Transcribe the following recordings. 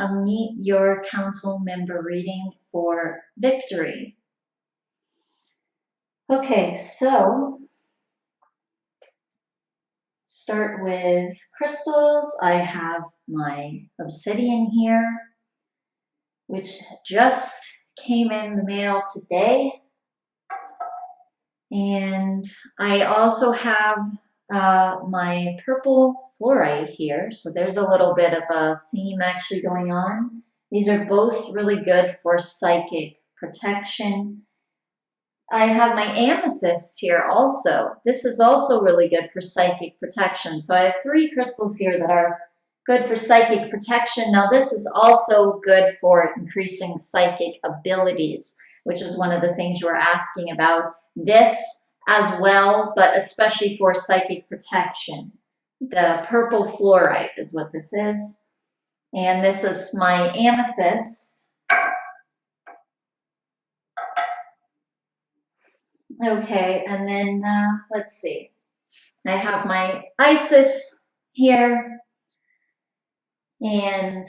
a Meet Your Council Member reading for Victory. Okay, so start with crystals. I have my obsidian here, which just came in the mail today. And I also have my purple fluorite here. So there's a little bit of a theme actually going on. These are both really good for psychic protection. I have my amethyst here also. This is also really good for psychic protection. So I have 3 crystals here that are good for psychic protection. Now this is also good for increasing psychic abilities, which is one of the things you were asking about. This as well, but especially for psychic protection. The purple fluorite is what this is. And this is my amethyst. Okay, and then let's see. I have my Isis here, and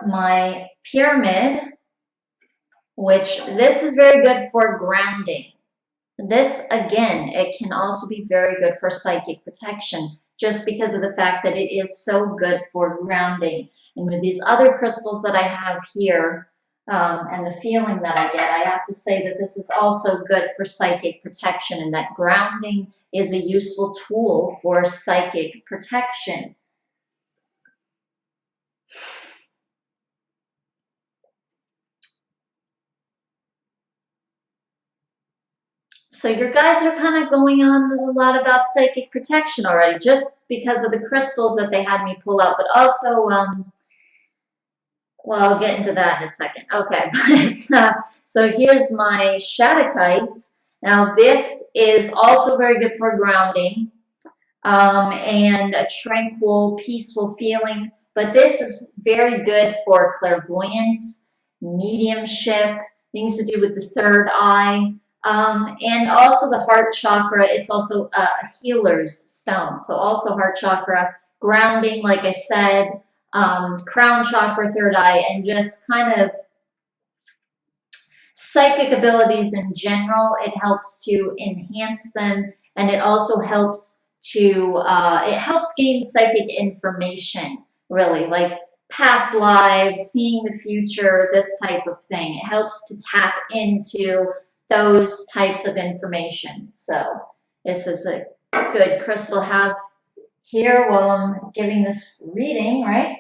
my pyramid, which this is very good for grounding. This, again, it can also be very good for psychic protection, just because of the fact that it is so good for grounding. And with these other crystals that I have here, and the feeling that I get, I have to say that this is also good for psychic protection, and that grounding is a useful tool for psychic protection. So your guides are kind of going on a lot about psychic protection already, just because of the crystals that they had me pull out, but also, well, I'll get into that in a second. Okay, but so here's my Shattuckite. Now this is also very good for grounding and a tranquil, peaceful feeling. But this is very good for clairvoyance, mediumship, things to do with the third eye, and also the heart chakra. It's also a healer's stone. So also heart chakra, grounding, like I said, crown chakra, third eye, and just kind of psychic abilities in general. It helps to enhance them, and it also helps to it helps gain psychic information, really, like past lives, seeing the future, this type of thing. It helps to tap into those types of information. So this is a good crystal to have here while I'm giving this reading, right?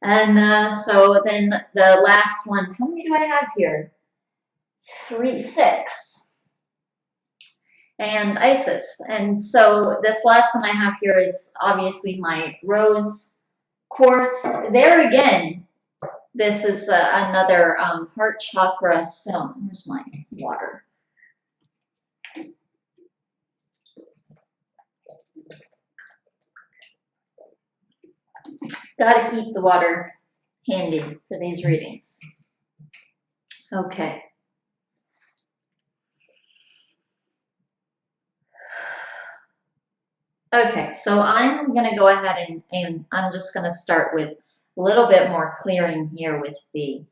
And so then the last one, how many do I have here? 3, 6. And Isis. And so this last one I have here is obviously my rose quartz. There again, this is another heart chakra stone. Where's my water? Got to keep the water handy for these readings. Okay. Okay, so I'm going to go ahead and I'm just going to start with a little bit more clearing here with the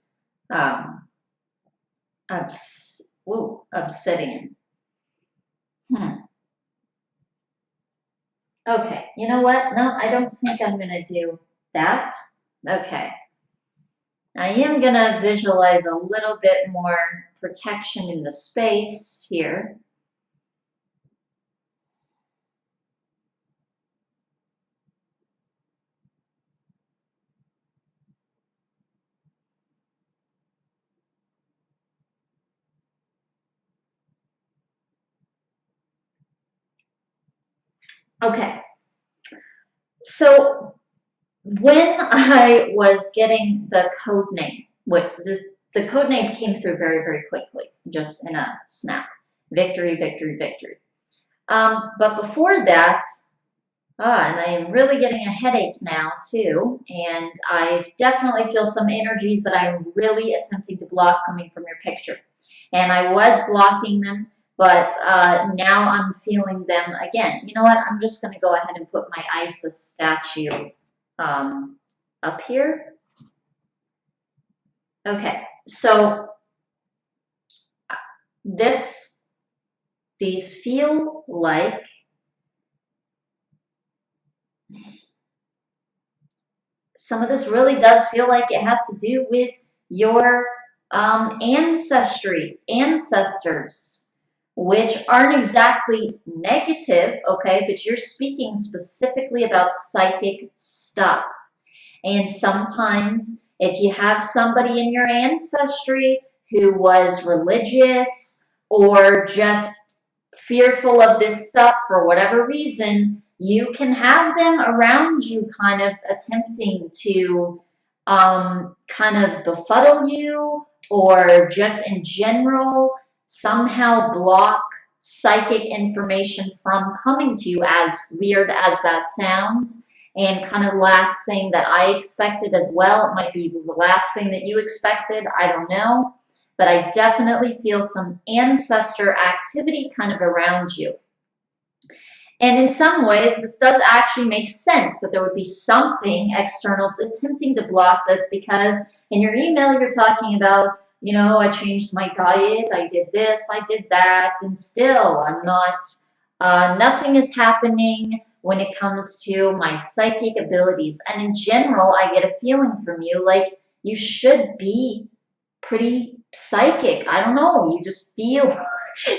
obsidian. Okay, you know what? No, I don't think I'm going to do that. Okay. I am going to visualize a little bit more protection in the space here. Okay, so when I was getting the code name, the code name came through very, very quickly, just in a snap. Victory, victory, victory. But before that, and I am really getting a headache now too, and I definitely feel some energies that I'm really attempting to block coming from your picture. And I was blocking them, but now I'm feeling them again. You know what? I'm just going to go ahead and put my Isis statue up here. Okay, so these feel like some of this really does feel like it has to do with your ancestors, which aren't exactly negative, okay, but you're speaking specifically about psychic stuff. And sometimes if you have somebody in your ancestry who was religious or just fearful of this stuff for whatever reason, you can have them around you kind of attempting to kind of befuddle you or just in general somehow block psychic information from coming to you, as weird as that sounds. And kind of last thing that I expected as well, it might be the last thing that you expected, I don't know, but I definitely feel some ancestor activity kind of around you. And in some ways, this does actually make sense that there would be something external attempting to block this, because in your email you're talking about, you know, I changed my diet, I did this, I did that, and still I'm not, nothing is happening when it comes to my psychic abilities. And in general, I get a feeling from you like you should be pretty psychic. I don't know, you just feel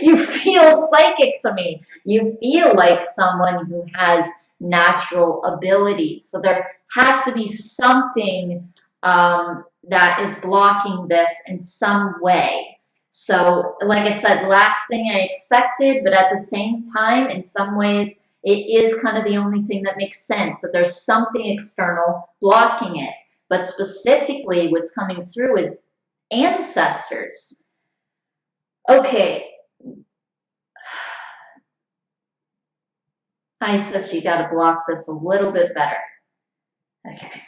you feel psychic to me. You feel like someone who has natural abilities. So there has to be something that is blocking this in some way. So like I said, last thing I expected, but at the same time, in some ways, it is kind of the only thing that makes sense, that there's something external blocking it. But specifically, what's coming through is ancestors. Okay. Isis, you got to block this a little bit better. Okay.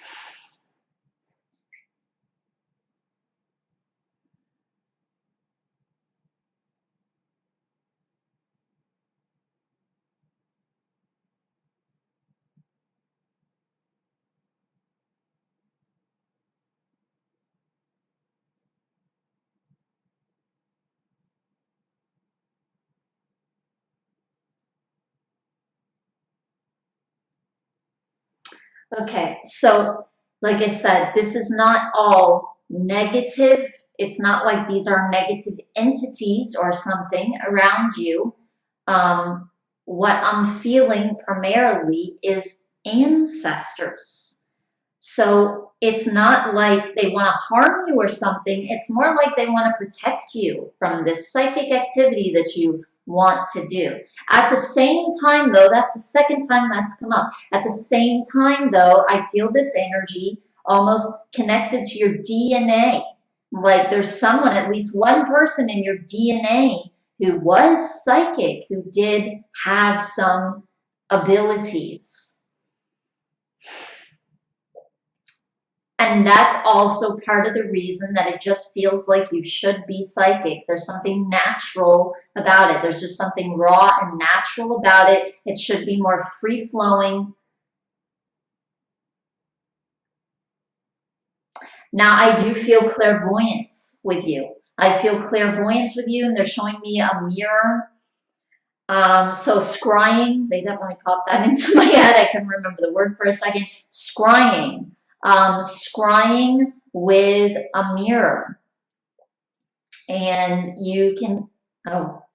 Okay, so like I said, this is not all negative. It's not like these are negative entities or something around you. What I'm feeling primarily is ancestors. So it's not like they want to harm you or something. It's more like they want to protect you from this psychic activity that you want to do. At the same time, though, that's the second time that's come up. At the same time, though, I feel this energy almost connected to your DNA. Like there's someone, at least one person in your DNA who was psychic, who did have some abilities. And that's also part of the reason that it just feels like you should be psychic. There's something natural about it. There's just something raw and natural about it. It should be more free-flowing. Now, I do feel clairvoyance with you. I feel clairvoyance with you, and they're showing me a mirror. So scrying, they definitely popped that into my head. I couldn't remember the word for a second. Scrying. Scrying with a mirror. And you can, oh,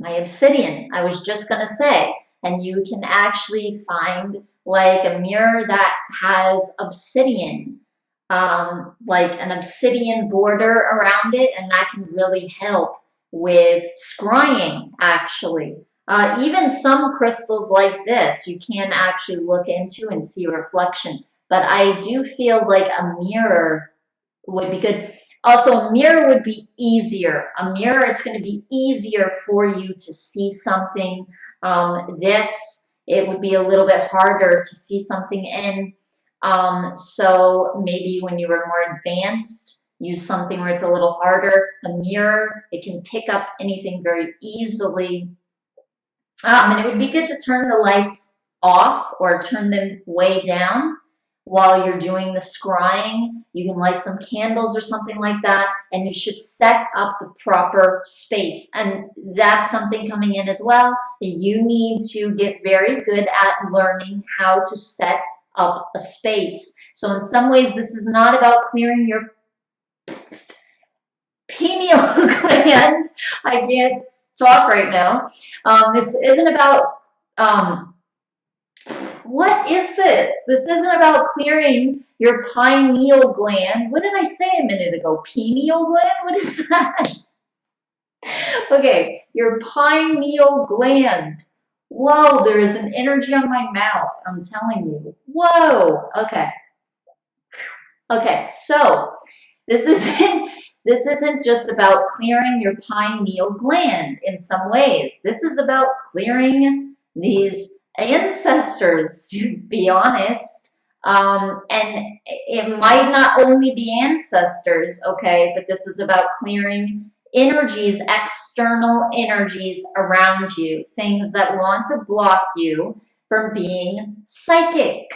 my obsidian, I was just going to say, and you can actually find like a mirror that has obsidian, like an obsidian border around it, and that can really help with scrying, actually. Even some crystals like this, you can actually look into and see a reflection. But I do feel like a mirror would be good. Also, a mirror would be easier. A mirror, it's going to be easier for you to see something. It would be a little bit harder to see something in. So maybe when you were more advanced, use something where it's a little harder. A mirror, it can pick up anything very easily. And it would be good to turn the lights off or turn them way down. while you're doing the scrying. You can light some candles or something like that, and you should set up the proper space. And that's something coming in as well. You need to get very good at learning how to set up a space. So in some ways, this is not about clearing your pineal gland. I can't talk right now. This isn't about, what is this? This isn't about clearing your pineal gland. What did I say a minute ago? Pineal gland? What is that? Okay, your pineal gland. Whoa, there is an energy on my mouth. I'm telling you. Whoa. Okay. Okay, so this isn't just about clearing your pineal gland in some ways. This is about clearing these ancestors, to be honest. And it might not only be ancestors, okay, but this is about clearing energies, external energies around you, things that want to block you from being psychic.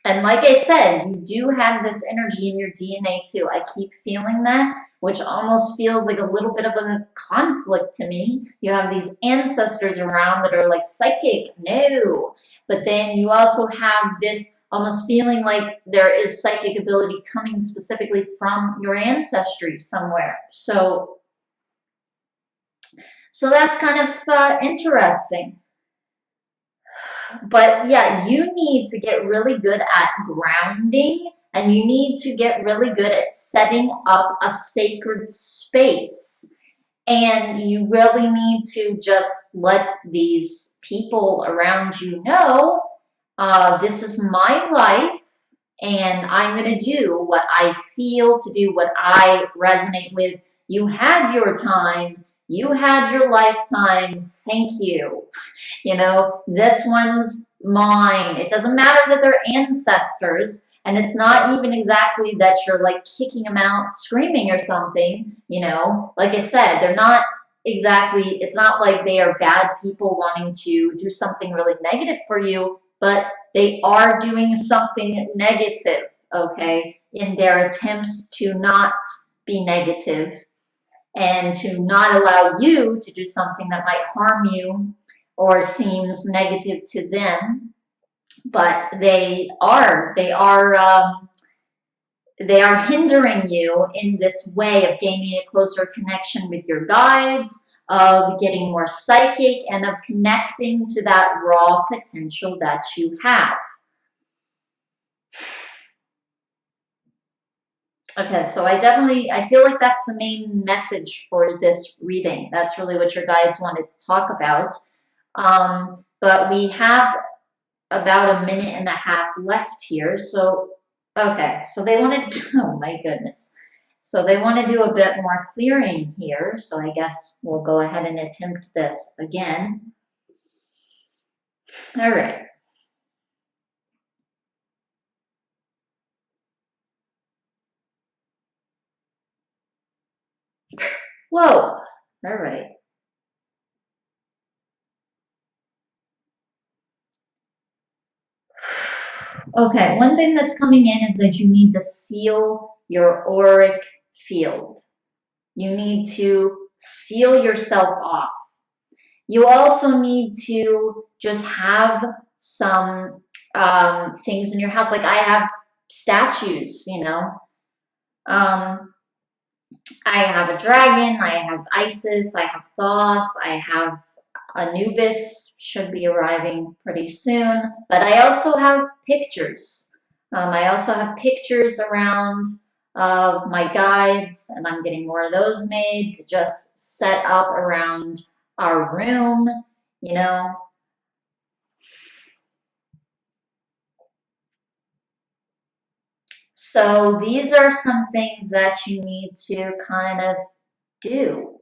And like I said, you do have this energy in your DNA too. I keep feeling that, which almost feels like a little bit of a conflict to me. You have these ancestors around that are like psychic, no. But then you also have this almost feeling like there is psychic ability coming specifically from your ancestry somewhere. So that's kind of interesting. But yeah, you need to get really good at grounding, and you need to get really good at setting up a sacred space. And you really need to just let these people around you know, this is my life, and I'm going to do what I feel to do, what I resonate with. You had your time. You had your lifetime. Thank you. You know, this one's mine. It doesn't matter that they're ancestors, and it's not even exactly that you're like kicking them out, screaming or something. You know, like I said, they're not exactly, it's not like they are bad people wanting to do something really negative for you, but they are doing something negative, okay, in their attempts to not be negative and to not allow you to do something that might harm you or seems negative to them. But they are hindering you in this way of gaining a closer connection with your guides, of getting more psychic, and of connecting to that raw potential that you have. Okay, so I feel like that's the main message for this reading. That's really what your guides wanted to talk about. But we have about a minute and a half left here. So, okay, so they wanted, oh my goodness. So they want to do a bit more clearing here. So I guess we'll go ahead and attempt this again. All right. Whoa. All right. Okay, one thing that's coming in is that you need to seal your auric field. You need to seal yourself off. You also need to just have some things in your house. Like I have statues, you know. I have a dragon, I have Isis, I have Thoth, I have Anubis, should be arriving pretty soon. But I also have pictures. I also have pictures around of my guides, and I'm getting more of those made to just set up around our room, you know. So these are some things that you need to kind of do,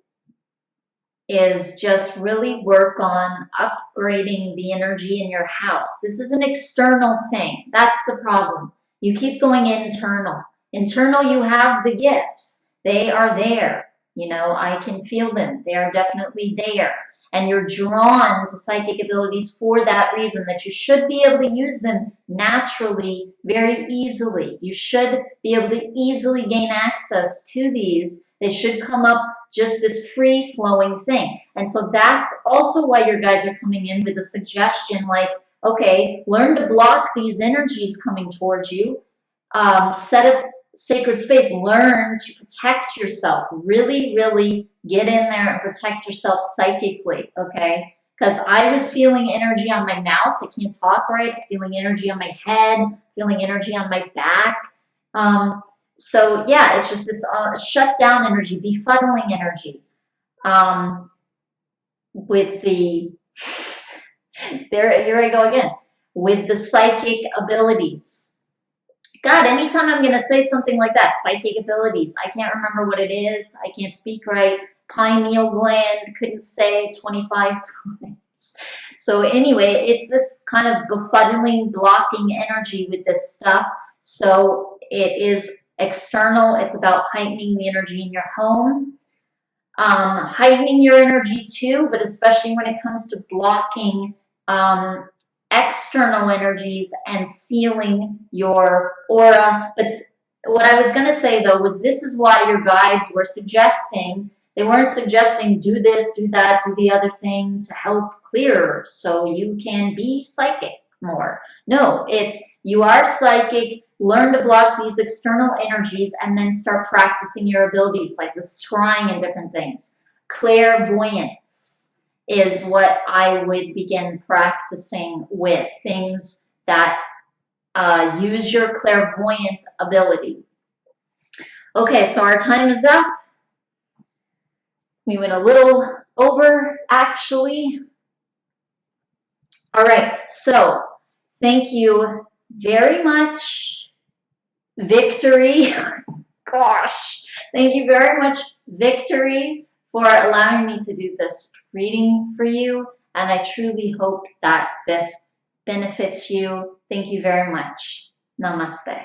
is just really work on upgrading the energy in your house. This is an external thing. That's the problem. You keep going internal. Internal, you have the gifts. They are there. You know, I can feel them. They are definitely there. And you're drawn to psychic abilities for that reason, that you should be able to use them naturally, very easily. You should be able to easily gain access to these. They should come up just this free-flowing thing. And so that's also why your guides are coming in with a suggestion like, okay, learn to block these energies coming towards you. Set up sacred space. Learn to protect yourself. Really, really get in there and protect yourself psychically, okay? Because I was feeling energy on my mouth. I can't talk right. Feeling energy on my head. Feeling energy on my back. So yeah, it's just this shut down energy, befuddling energy. With the, here I go again, with the psychic abilities. God, anytime I'm going to say something like that, psychic abilities, I can't remember what it is. I can't speak right. Pineal gland, couldn't say it 25 times. So anyway, it's this kind of befuddling, blocking energy with this stuff. So it is external. It's about heightening the energy in your home. Heightening your energy too, but especially when it comes to blocking external energies and sealing your aura. But what I was going to say though was this is why your guides were suggesting, they weren't suggesting do this, do that, do the other thing to help clear so you can be psychic more. No, it's you are psychic, learn to block these external energies and then start practicing your abilities like with scrying and different things. Clairvoyance is what I would begin practicing with, things that use your clairvoyant ability. Okay, so our time is up. We went a little over, actually. All right, so thank you very much, Victory. Gosh, thank you very much, Victory, for allowing me to do this reading for you, and I truly hope that this benefits you. Thank you very much. Namaste.